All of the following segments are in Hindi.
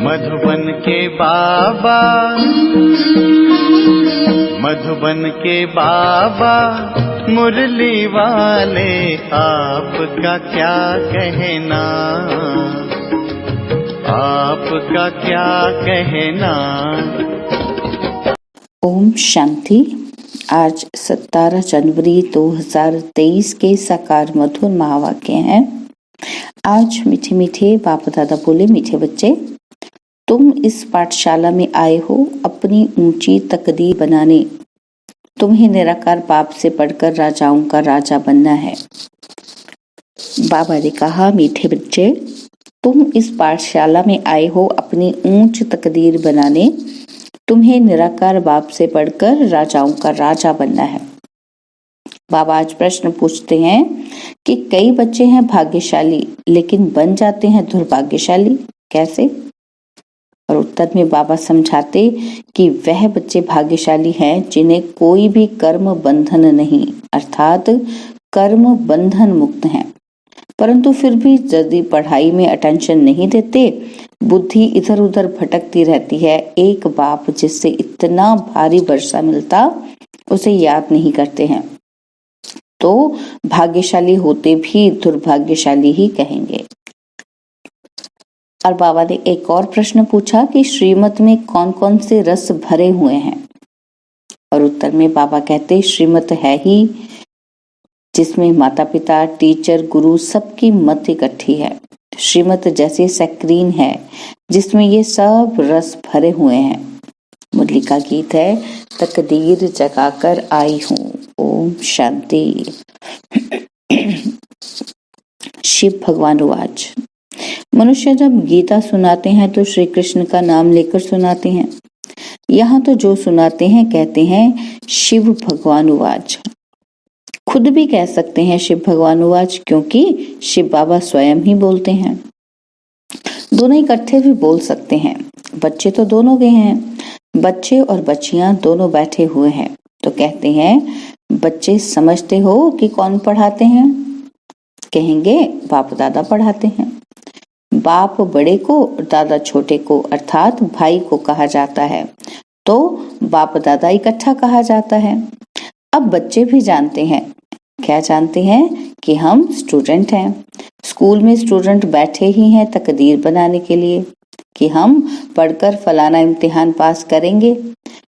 मधुबन के बाबा, मधुबन के बाबा मुरली वाले, आपका क्या कहना, आपका क्या कहना। ओम शांति। आज 17 जनवरी 2023 के साकार मधुर महावाक्य हैं। आज मीठे मीठे बाप दादा बोले, मीठे बच्चे, तुम इस पाठशाला में आए हो अपनी ऊंची तकदीर बनाने। तुम्हें निराकार बाप से पढ़कर राजाओं का राजा बनना है। बाबा ने कहा, मीठे बच्चे, तुम इस पाठशाला में आए हो अपनी ऊंच तकदीर बनाने। तुम्हें निराकार बाप से पढ़कर राजाओं का राजा बनना है। बाबा आज प्रश्न पूछते हैं कि कई बच्चे हैं भाग्यशाली लेकिन बन जाते हैं दुर्भाग्यशाली, कैसे? और उत्तर में बाबा समझाते कि वह बच्चे भाग्यशाली हैं जिन्हें कोई भी कर्म बंधन नहीं, अर्थात कर्म बंधन मुक्त हैं, परंतु फिर भी यदि पढ़ाई में अटेंशन नहीं देते, बुद्धि इधर उधर भटकती रहती है, एक बाप जिससे इतना भारी वर्षा मिलता उसे याद नहीं करते हैं, तो भाग्यशाली होते भी दुर्भाग्यशाली ही कहेंगे। और बाबा ने एक और प्रश्न पूछा कि श्रीमत में कौन कौन से रस भरे हुए हैं? और उत्तर में बाबा कहते, श्रीमत है ही जिसमें माता पिता, टीचर, गुरु सबकी मत इकट्ठी है। श्रीमत जैसे स्क्रीन है जिसमें ये सब रस भरे हुए हैं। मुरली का गीत है, तकदीर जगाकर आई हूँ। ओम शांति। शिव भगवान उवाच, मनुष्य जब गीता सुनाते हैं तो श्री कृष्ण का नाम लेकर सुनाते हैं। यहाँ तो जो सुनाते हैं कहते हैं शिव भगवान उवाच। खुद भी कह सकते हैं शिव भगवान उवाच, क्योंकि शिव बाबा स्वयं ही बोलते हैं। दोनों इकट्ठे भी बोल सकते हैं। बच्चे तो दोनों गए हैं, बच्चे और बच्चियां दोनों बैठे हुए हैं, तो कहते हैं बच्चे समझते हो कि कौन पढ़ाते हैं? कहेंगे बाप दादा पढ़ाते हैं। बाप बड़े को, दादा छोटे को, अर्थात भाई को कहा जाता है, तो बाप दादा इकट्ठा कहा जाता है। अब बच्चे भी जानते हैं, क्या जानते हैं? कि हम स्टूडेंट हैं। स्कूल में स्टूडेंट बैठे ही हैं तकदीर बनाने के लिए कि हम पढ़कर फलाना इम्तिहान पास करेंगे।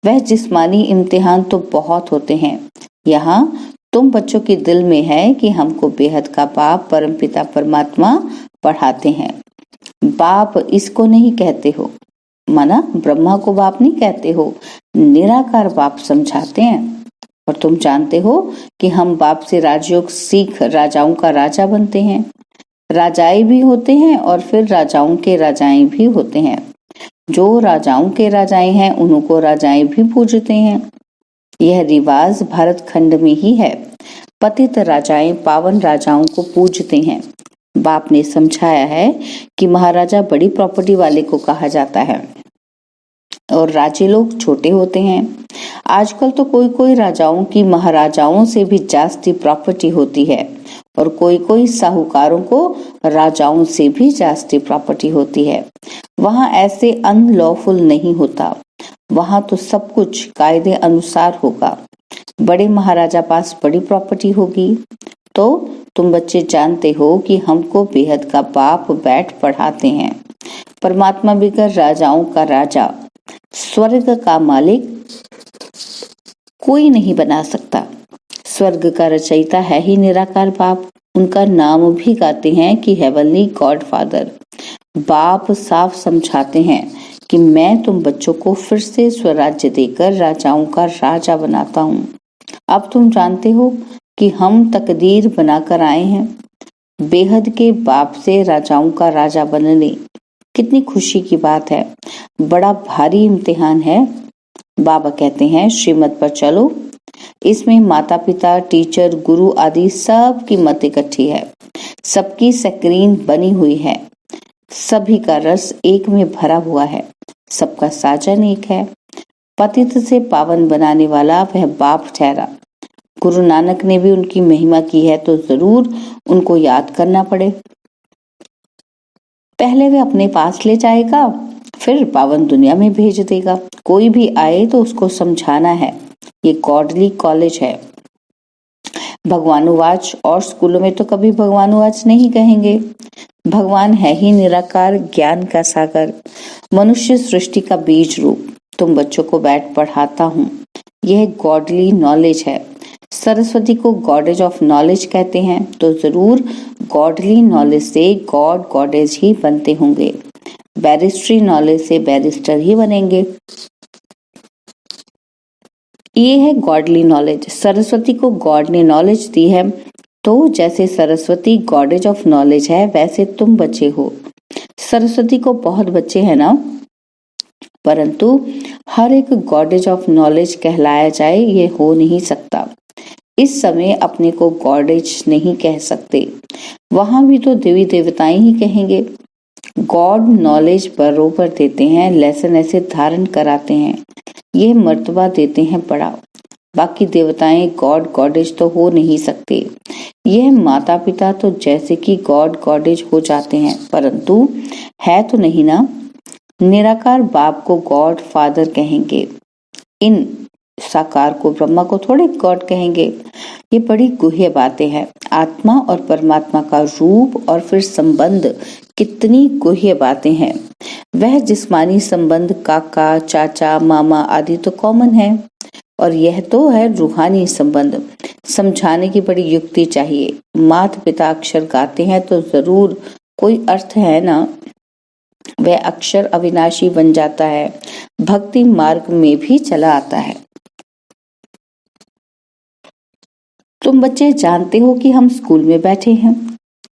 वह जिस्मानी इम्तिहान तो बहुत होते हैं, यहाँ तुम बच्चों के दिल में है कि हमको बेहद का बाप परमपिता परमात्मा पढ़ाते हैं। बाप इसको नहीं कहते हो, माना ब्रह्मा को बाप नहीं कहते हो, निराकार बाप समझाते हैं। और तुम जानते हो कि हम बाप से राजयोग सीख राजाओं का राजा बनते हैं। राजाएं भी होते हैं और फिर राजाओं के राजाएं भी होते हैं। जो राजाओं के राजाएं हैं उनको राजाएं भी पूजते हैं। यह रिवाज भारत खंड में ही है। पतित राजाएं पावन राजाओं को पूजते हैं। बाप ने समझाया है कि महाराजा बड़ी प्रॉपर्टी वाले को कहा जाता है और राजे लोग छोटे होते हैं। आजकल तो कोई कोई राजाओं की महाराजाओं से भी जास्ती प्रॉपर्टी होती है और कोई कोई साहूकारों को राजाओं से भी जास्ती प्रॉपर्टी होती है। वहाँ ऐसे अनलॉफुल नहीं होता, वहाँ तो सब कुछ कायदे अनुसार होगा। बड़े महाराजा पास बड़ी प्रॉपर्टी होगी। तो तुम बच्चे जानते हो कि हमको बेहद का बाप बैठ पढ़ाते हैं। परमात्मा बिगर राजाओं का राजा, स्वर्ग का मालिक कोई नहीं बना सकता। स्वर्ग का रचयिता है ही निराकार बाप। उनका नाम भी गाते हैं कि हेवनली गॉड फादर। बाप साफ समझाते हैं कि मैं तुम बच्चों को फिर से स्वराज्य देकर राजाओं का राजा बनाता हूँ। अब तुम जानते हो कि हम तकदीर बनाकर आए हैं। बेहद के बाप से राजाओं का राजा बनने कितनी खुशी की बात है। बड़ा भारी इम्तिहान है। बाबा कहते हैं श्रीमत पर चलो। इसमें माता पिता, टीचर, गुरु आदि सब की मत इकट्ठी है। सबकी स्क्रीन बनी हुई है। सभी का रस एक में भरा हुआ है। सबका साजन एक है। पतित से पावन बनाने वाला वह बाप ठहरा। गुरु नानक ने भी उनकी महिमा की है, तो जरूर उनको याद करना पड़े। पहले वे अपने पास ले जाएगा, फिर पावन दुनिया में भेज देगा। कोई भी आए तो उसको समझाना है, ये गॉडली कॉलेज है। भगवानुवाच, और स्कूलों में तो कभी भगवानुवाच नहीं कहेंगे। भगवान है ही निराकार ज्ञान का सागर, मनुष्य सृष्टि का बीज रूप। तुम बच्चों को बैठ पढ़ाता हूँ, यह गॉडली नॉलेज है। सरस्वती को गॉडेज ऑफ नॉलेज कहते हैं, तो जरूर गॉडली नॉलेज से गॉड गॉडेज ही बनते होंगे। बैरिस्ट्री नॉलेज से बैरिस्टर ही बनेंगे। ये है गॉडली नॉलेज। सरस्वती को गॉड ने नॉलेज दी है, तो जैसे सरस्वती गॉडेज ऑफ नॉलेज है, वैसे तुम बच्चे हो। सरस्वती को बहुत बच्चे हैं ना, परंतु हर एक गॉडेज ऑफ नॉलेज कहलाया जाए ये हो नहीं सकता। इस समय अपने को गॉडेज नहीं कह सकते, वहां भी तो देवी देवताएं ही कहेंगे। गॉड नॉलेज बरोबर देते हैं, लेसन ऐसे धारण कराते हैं, ये मर्तबा देते हैं बड़ा। बाकी देवताएं गॉड गॉडेज तो हो नहीं सकते। यह माता पिता तो जैसे कि गॉड गॉडेज हो जाते हैं, परंतु है तो नहीं ना। निराकार बाप को गॉड फादर कहेंगे, इन साकार को ब्रह्मा को थोड़े गॉड कहेंगे। ये बड़ी गुह्य बातें हैं। आत्मा और परमात्मा का रूप और फिर संबंध कितनी गुह्य बातें हैं। वह जिस्मानी संबंध काका चाचा मामा आदि तो कॉमन है, और यह तो है रूहानी संबंध। समझाने की बड़ी युक्ति चाहिए। माता पिता अक्षर गाते हैं तो जरूर कोई अर्थ है ना। वह अक्षर अविनाशी बन जाता है, भक्ति मार्ग में भी चला आता है। तुम बच्चे जानते हो कि हम स्कूल में बैठे हैं,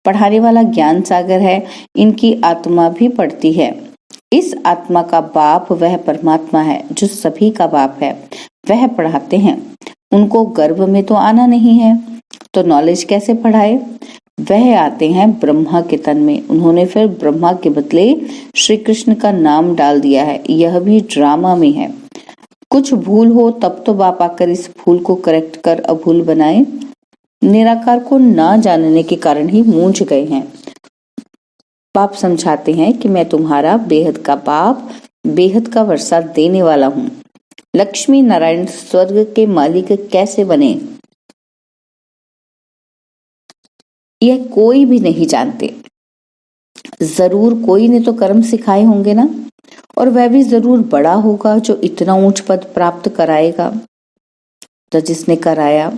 पढ़ाने वाला ज्ञान सागर है, इनकी आत्मा भी पढ़ती है। इस आत्मा का बाप वह परमात्मा है जो सभी का बाप है, वह पढ़ाते हैं। उनको गर्भ में तो आना नहीं है, तो नॉलेज कैसे पढ़ाए? वह आते हैं ब्रह्मा के तन में। उन्होंने फिर ब्रह्मा के बदले श्री कृष्ण का नाम डाल दिया है। यह भी ड्रामा में है। कुछ भूल हो तब तो बाप आकर इस भूल को करेक्ट कर अभूल बनाए। निराकार को ना जानने के कारण ही मूंझ गए हैं। बाप समझाते हैं कि मैं तुम्हारा बेहद का बाप, बेहद का वर्षा देने वाला हूँ। लक्ष्मी नारायण स्वर्ग के मालिक कैसे बने, यह कोई भी नहीं जानते। जरूर कोई ने तो कर्म सिखाए होंगे ना, और वह भी जरूर बड़ा होगा जो इतना ऊंच पद प्राप्त कराएगा। तो जिसने कराया,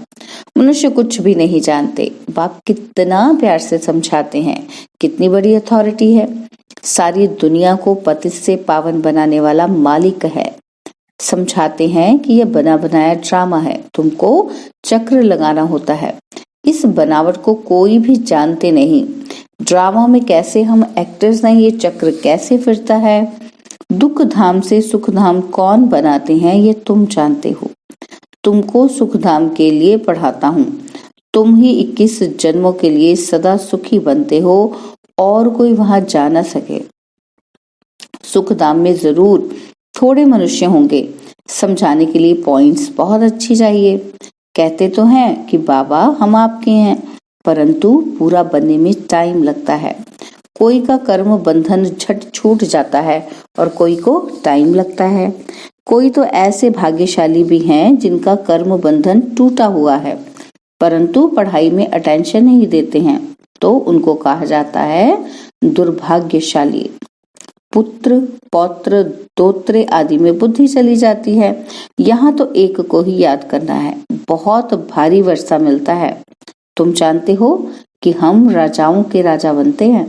मनुष्य कुछ भी नहीं जानते। बाप कितना प्यार से समझाते हैं, कितनी बड़ी अथॉरिटी है। सारी दुनिया को पतित से पावन बनाने वाला मालिक है। समझाते हैं कि यह बना बनाया ड्रामा है, तुमको चक्र लगाना होता है। इस बनावट को कोई भी जानते नहीं। ड्रामा में कैसे हम एक्टर्स हैं, ये चक्र कैसे फिरता है। दुख धाम से सुख धाम कौन बनाते हैं, ये तुम जानते हो। तुमको सुख धाम के लिए पढ़ाता हूँ। तुम ही 21 जन्मों के लिए सदा सुखी बनते हो, और कोई वहां जा न सके। सुख धाम में जरूर थोड़े मनुष्य होंगे। समझाने के लिए पॉइंट्स बहुत अच्छी चाहिए। कहते तो हैं कि बाबा हम आपके हैं, परंतु पूरा बनने में टाइम लगता है। कोई का कर्म बंधन झट छूट जाता है और कोई को टाइम लगता है। कोई तो ऐसे भाग्यशाली भी हैं जिनका कर्म बंधन टूटा हुआ है, परंतु पढ़ाई में अटेंशन नहीं देते हैं, तो उनको कहा जाता है दुर्भाग्यशाली। पुत्र पौत्र दोत्रे आदि में बुद्धि चली जाती है। यहाँ तो एक को ही याद करना है, बहुत भारी वर्षा मिलता है। तुम जानते हो कि हम राजाओं के राजा बनते हैं।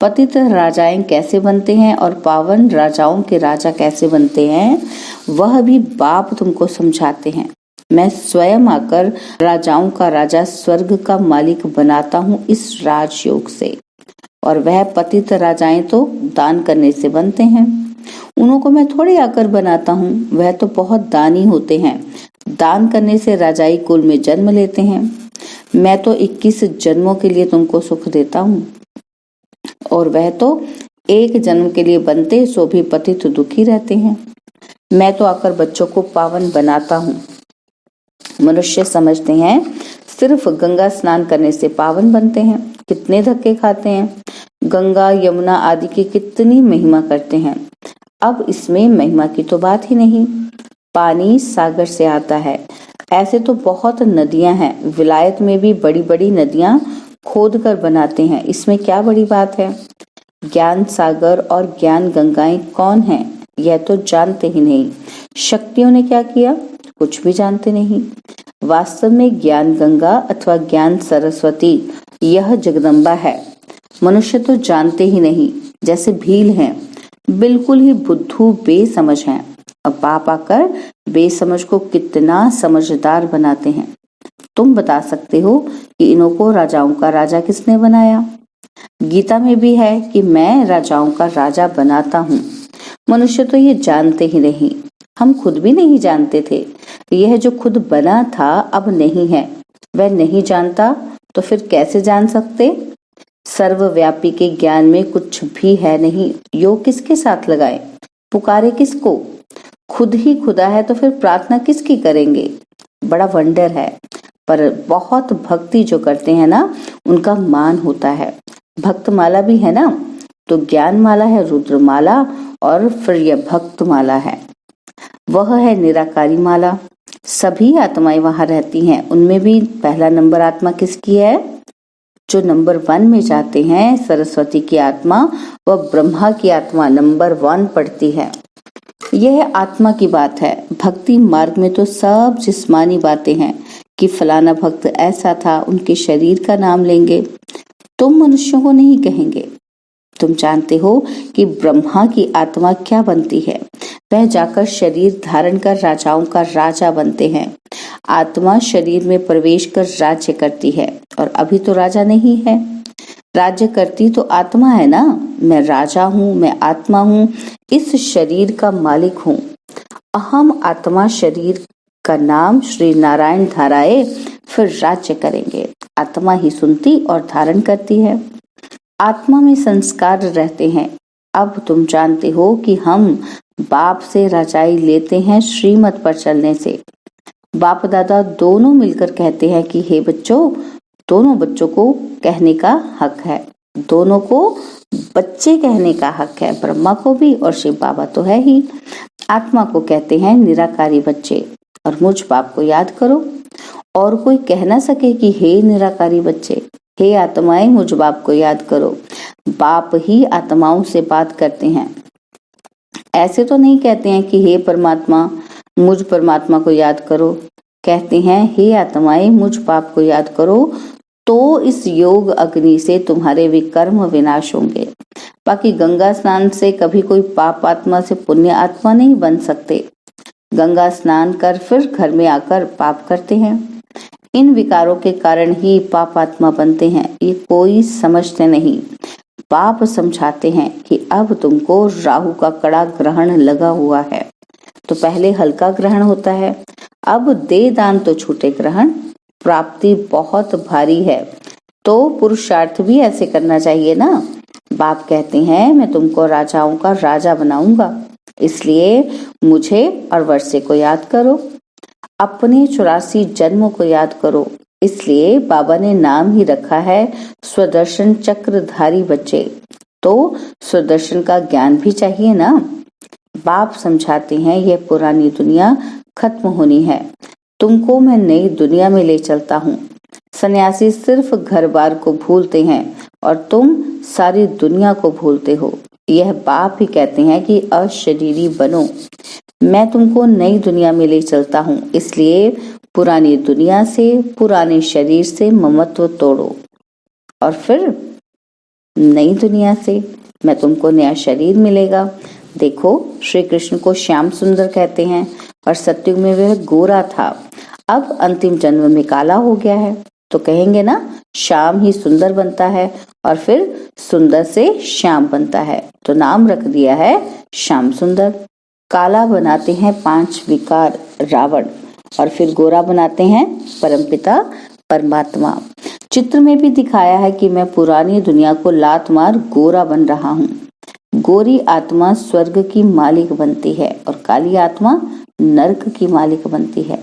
पतित राजाएं कैसे बनते हैं और पावन राजाओं के राजा कैसे बनते हैं, वह भी बाप तुमको समझाते हैं। मैं स्वयं आकर राजाओं का राजा, स्वर्ग का मालिक बनाता हूँ इस राजयोग से। और वह पतित राजाएं तो दान करने से बनते हैं। उन्हों को मैं थोड़ी आकर बनाता हूँ, वह तो बहुत दानी होते हैं। दान करने से राजाई कुल में जन्म लेते हैं। मैं तो 21 जन्मों के लिए तुमको सुख देता हूँ, और वह तो एक जन्म के लिए बनते सो भी पतित दुखी रहते हैं। मैं तो आकर बच्चों को पावन बनाता हूँ। मनुष्य समझते हैं सिर्फ गंगा स्नान करने से पावन बनते हैं। कितने धक्के खाते हैं। गंगा यमुना आदि की कितनी महिमा करते हैं। अब इसमें महिमा की तो बात ही नहीं। पानी सागर से आता है। ऐसे तो बहुत नदियां हैं, विलायत में भी बड़ी बड़ी नदियां खोद कर बनाते हैं, इसमें क्या बड़ी बात है। ज्ञान सागर और ज्ञान गंगाएं कौन है, यह तो जानते ही नहीं। शक्तियों ने क्या किया, कुछ भी जानते नहीं। वास्तव में ज्ञान गंगा अथवा ज्ञान सरस्वती यह जगदम्बा है। मनुष्य तो जानते ही नहीं, जैसे भील हैं, बिल्कुल ही बुद्धू बेसमझ हैं। अब बाप आकर बेसमझ को कितना समझदार बनाते हैं। तुम बता सकते हो कि इन्हों को राजाओं का राजा किसने बनाया। गीता में भी है कि मैं राजाओं का राजा बनाता हूँ। मनुष्य तो ये जानते ही नहीं, हम खुद भी नहीं जानते थे। यह जो खुद बना था अब नहीं है, वह नहीं जानता तो फिर कैसे जान सकते। सर्वव्यापी के ज्ञान में कुछ भी है नहीं, योग किसके साथ लगाए, पुकारे किसको। खुद ही खुदा है तो फिर प्रार्थना किसकी करेंगे। बड़ा वंडर है। पर बहुत भक्ति जो करते हैं ना, उनका मान होता है। भक्त माला भी है ना, तो ज्ञान माला है, रुद्र माला, और फिर यह भक्त माला है, वह है निराकारी माला। सभी आत्माएं वहां रहती हैं, उनमें भी पहला नंबर आत्मा किसकी है। जो नंबर 1 में जाते हैं, सरस्वती की आत्मा, वह ब्रह्मा की आत्मा नंबर 1 पढ़ती है। यह आत्मा की बात है। भक्ति मार्ग में तो सब जिस्मानी बातें हैं कि फलाना भक्त ऐसा था, उनके शरीर का नाम लेंगे। तुम मनुष्यों को नहीं कहेंगे। तुम जानते हो कि ब्रह्मा की आत्मा क्या बनती है, वह जाकर शरीर धारण कर राजाओं का राजा बनते हैं। आत्मा शरीर में प्रवेश कर राज्य करती है, और अभी तो राजा नहीं है। राज्य करती तो आत्मा है ना। मैं राजा हूँ, मैं आत्मा हूँ, इस शरीर का मालिक हूँ। अहम आत्मा शरीर का नाम श्री नारायण धाराए, फिर राज्य करेंगे। आत्मा ही सुनती और धारण करती है। आत्मा में संस्कार रहते हैं। अब तुम जानते हो कि हम बाप से रजाई लेते हैं श्रीमत पर चलने से। बाप दादा दोनों मिलकर कहते हैं कि हे बच्चों, दोनों बच्चों को कहने का हक है, दोनों को बच्चे कहने का हक है, ब्रह्मा को भी और शिव बाबा तो है ही। आत्मा को कहते हैं निराकारी बच्चे, और मुझ बाप को याद करो। और कोई कह ना सके कि हे निराकारी बच्चे, हे आत्माएं मुझ बाप को याद करो। बाप ही आत्माओं से बात करते हैं। ऐसे तो नहीं कहते हैं कि हे परमात्मा मुझ परमात्मा को याद करो, कहते हैं हे आत्माएं मुझ बाप को याद करो, तो इस योग अग्नि से तुम्हारे विकर्म विनाश होंगे। बाकी गंगा स्नान से कभी कोई पाप आत्मा से पुण्य आत्मा नहीं बन सकते। गंगा स्नान कर फिर घर में आकर पाप करते हैं। इन विकारों के कारण ही पाप आत्मा बनते हैं, ये कोई समझते नहीं। बाप समझाते हैं कि अब तुमको राहु का कड़ा ग्रहण लगा हुआ है, तो पहले हल्का ग्रहण होता है, अब दे दान तो छूटे ग्रहण, प्राप्ति बहुत भारी है, तो पुरुषार्थ भी ऐसे करना चाहिए ना। बाप कहते हैं मैं तुमको राजाओं का राजा बनाऊंगा, इसलिए मुझे और वर्षे को याद करो, अपने 84 जन्मों को याद करो। इसलिए बाबा ने नाम ही रखा है स्वदर्शन चक्रधारी बच्चे। तो स्वदर्शन का ज्ञान भी चाहिए ना। बाप समझाते हैं यह पुरानी दुनिया खत्म होनी है, तुमको मैं नई दुनिया में ले चलता हूँ। सन्यासी सिर्फ घर बार को भूलते हैं और तुम सारी दुनिया को भूलते हो। यह बाप ही कहते हैं कि अशरीरी बनो, मैं तुमको नई दुनिया में ले चलता हूँ। इसलिए पुरानी दुनिया से, पुराने शरीर से ममत्व तोड़ो, और फिर नई दुनिया से मैं तुमको नया शरीर मिलेगा। देखो श्री कृष्ण को श्याम सुंदर कहते हैं, और सत्युग में वह गोरा था, अब अंतिम जन्म में काला हो गया है। तो कहेंगे ना श्याम ही सुंदर बनता है, और फिर सुंदर से श्याम बनता है, तो नाम रख दिया है श्याम सुंदर। काला बनाते हैं 5 विकार रावण, और फिर गोरा बनाते हैं परमपिता परमात्मा। चित्र में भी दिखाया है कि मैं पुरानी दुनिया को लात मार गोरा बन रहा हूँ। गोरी आत्मा स्वर्ग की मालिक बनती है, और काली आत्मा नरक की मालिक बनती है।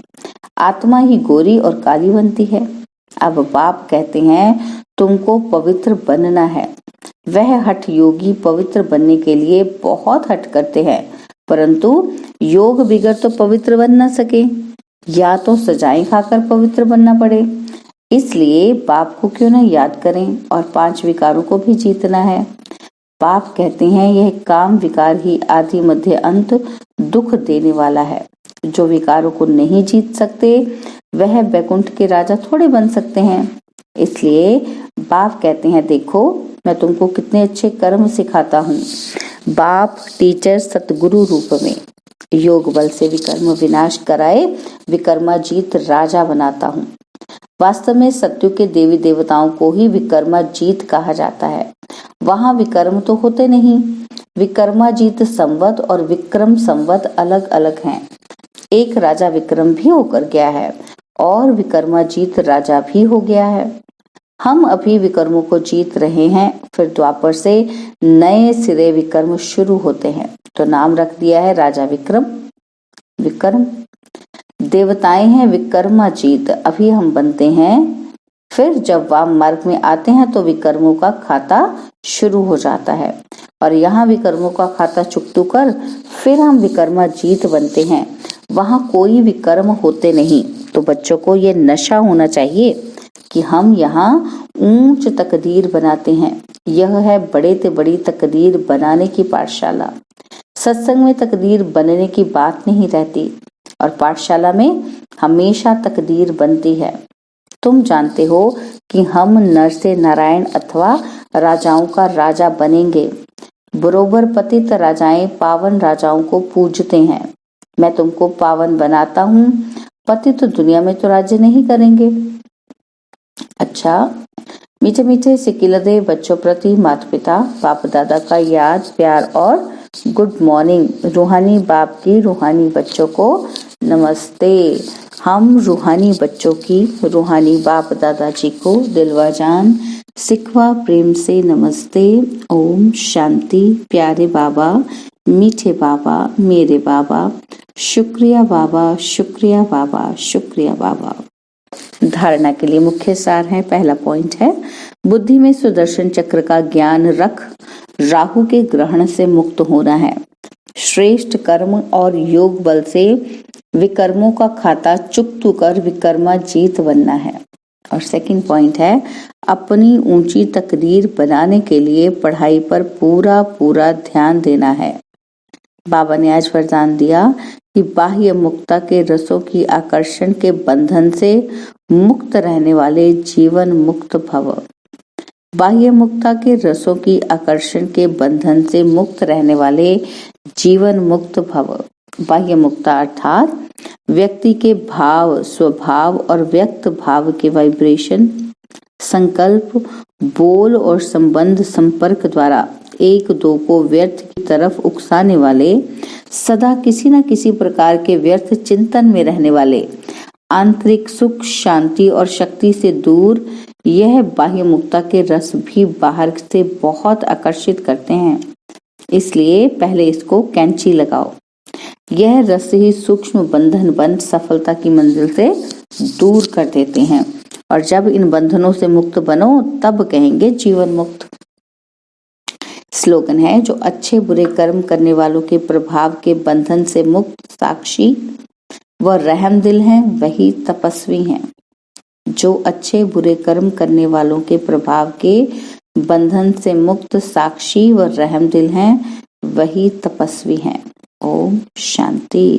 आत्मा ही गोरी और काली बनती है। अब बाप कहते हैं तुमको पवित्र बनना है, वह हठ योगी पवित्र बनने के लिए बहुत हठ करते हैं, परंतु योग बिगड़ तो पवित्र बन न सके, या तो सजाएं खाकर पवित्र बनना पड़े। इसलिए बाप को क्यों न याद करें और 5 विकारों को भी जीतना है। बाप कहते हैं यह काम विकार ही आदि मध्य अंत दुख देने वाला है। जो विकारों को नहीं जीत सकते वह बैकुंठ के राजा थोड़े बन सकते हैं। इसलिए बाप कहते हैं देखो मैं तुमको कितने अच्छे कर्म सिखाता हूँ। बाप टीचर सतगुरु रूप में योग बल से विकर्म विनाश कराए विकर्माजीत राजा बनाता हूँ। वास्तव में सत्युग के देवी देवताओं को ही विकर्माजीत कहा जाता है। वहां विकर्म तो होते नहीं। विकर्माजीत संवत और विक्रम संवत अलग अलग हैं। एक राजा विक्रम भी होकर गया है और विकर्माजीत राजा भी हो गया है। हम अभी विकर्मों को जीत रहे हैं, फिर द्वापर से नए सिरे विकर्म शुरू होते हैं, तो नाम रख दिया है राजा विक्रम। विक्रम देवताएं हैं विकर्माजीत, अभी हम बनते हैं। फिर जब वाम मार्ग में आते हैं तो विकर्मों का खाता शुरू हो जाता है और यहाँ विकर्मों का खाता चुकतू कर फिर हम विकर्माजीत बनते हैं। वहाँ कोई विकर्म होते नहीं। तो बच्चों को ये नशा होना चाहिए कि हम यहाँ ऊंच तकदीर बनाते हैं। यह है बड़े से बड़ी तकदीर बनाने की पाठशाला। सत्संग में तकदीर बनने की बात नहीं रहती और पाठशाला में हमेशा तकदीर बनती है। तुम जानते हो कि हम नर से नारायण अथवा राजाओं का राजा बनेंगे। बरोबर पतित राजाएं पावन राजाओं को पूजते हैं। मैं तुमको पावन बनाता हूँ। पतित दुनिया में तो राज्य नहीं करेंगे। अच्छा, मीठे मीठे सिकिलदे बच्चों प्रति माता पिता बाप दादा का याद प्यार और गुड मॉर्निंग। रूहानी बाप की रूहानी बच्चों को नमस्ते। हम रूहानी बच्चों की रूहानी बाप दादाजी को दिलवा जान सिखवा प्रेम से नमस्ते। ओम शांति। प्यारे बाबा, मीठे बाबा, मेरे बाबा, शुक्रिया बाबा, शुक्रिया बाबा, शुक्रिया बाबा। धारणा के लिए मुख्य सार है। पहला पॉइंट है बुद्धि में सुदर्शन चक्र का ज्ञान रख राहु के ग्रहण से मुक्त होना है। श्रेष्ठ कर्म और योग बल से विकर्मों का खाता चुकतू कर विकर्माजीत बनना है। और सेकंड पॉइंट है अपनी ऊंची तकदीर बनाने के लिए पढ़ाई पर पूरा पूरा ध्यान देना है। बाबा ने आज वरदान दिया कि बाह्य मुक्ता के रसों की आकर्षण के बंधन से मुक्त रहने वाले जीवन मुक्त भव। बाह्य मुक्ता के रसों की आकर्षण के बंधन से मुक्त रहने वाले जीवन मुक्त भव। बाह्य मुक्ता अर्थात व्यक्ति के भाव, स्वभाव और व्यक्त भाव के वाइब्रेशन, संकल्प, बोल और संबंध संपर्क द्वारा एक दो को व्यर्थ की तरफ उकसाने वाले, सदा किसी न किसी प्रकार के व्यर्थ चिंतन में रहने वाले, आंतरिक सुख, शांति और शक्ति से दूर यह बाह्य मुक्ता के रस भी बाहर से बहुत आकर्षित करते हैं। इसलिए पहले इसको कैंची लगाओ। यह रस ही सूक्ष्म बंधन बन सफलता की मंजिल से दूर कर देते हैं और जब इन बंधनों से मुक्त बनो तब कहेंगे जीवन मुक्त। स्लोगन है जो अच्छे बुरे कर्म करने वालों के प्रभाव के बंधन से मुक्त साक्षी व रहम दिल हैं वही तपस्वी हैं। जो अच्छे बुरे कर्म करने वालों के प्रभाव के बंधन से मुक्त साक्षी व रहम दिल हैं वही तपस्वी हैं। ओम शांति।